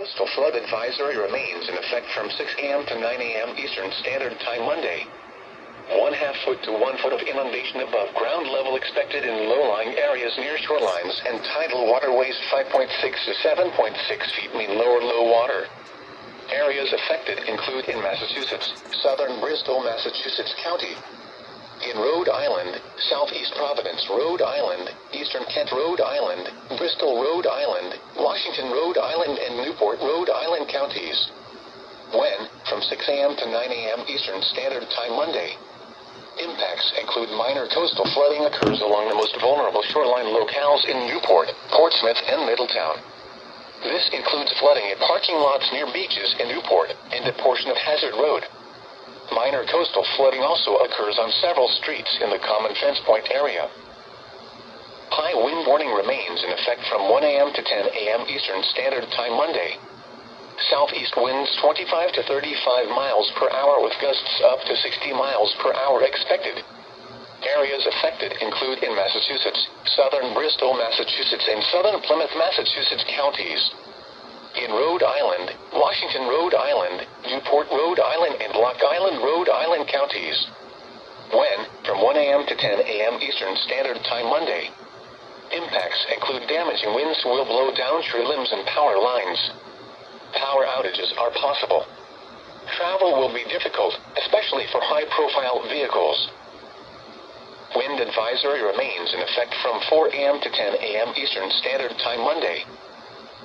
coastal flood advisory remains in effect from 6 a.m. to 9 a.m. Eastern Standard Time Monday. 1/2 foot to 1 foot of inundation above ground level expected in low-lying areas near shorelines and tidal waterways. 5.6 to 7.6 feet mean lower low water. Areas affected include in Massachusetts, southern Bristol, Massachusetts County, in Rhode Island, southeast Providence, Rhode Island, eastern Kent, Rhode Island, Bristol, Rhode Island, Washington, Rhode Island, and Newport, Rhode Island counties. When, from 6 a.m. to 9 a.m. Eastern Standard Time Monday. Impacts include minor coastal flooding occurs along the most vulnerable shoreline locales in Newport, Portsmouth, and Middletown. This includes flooding at parking lots near beaches in Newport and a portion of Hazard Road. Minor coastal flooding also occurs on several streets in the Common Fence Point area. High wind warning remains in effect from 1 a.m. to 10 a.m. Eastern Standard Time Monday. Southeast winds 25 to 35 miles per hour with gusts up to 60 miles per hour expected. Areas affected include in Massachusetts, southern Bristol, Massachusetts, and southern Plymouth, Massachusetts counties. In Rhode Island, Washington, Rhode Island, Newport, Rhode Island, and Block Island, Rhode Island counties. When, from 1 a.m. to 10 a.m. Eastern Standard Time Monday. Impacts include damaging winds will blow down tree limbs and power lines. Power outages are possible. Travel will be difficult, especially for high-profile vehicles. Wind advisory remains in effect from 4 a.m. to 10 a.m. Eastern Standard Time Monday.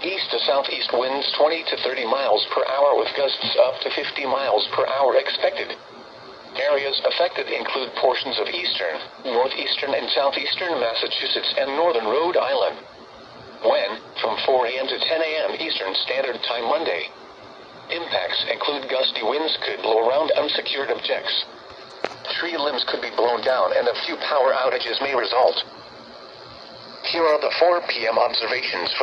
East to southeast winds 20 to 30 miles per hour with gusts up to 50 miles per hour expected. Areas affected include portions of eastern, northeastern, and southeastern Massachusetts and northern Rhode Island. When, from 4 a.m. to 10 a.m. Eastern Standard Time Monday. Impacts include gusty winds could blow around unsecured objects. Tree limbs could be blown down and a few power outages may result. Here are the 4 p.m. observations for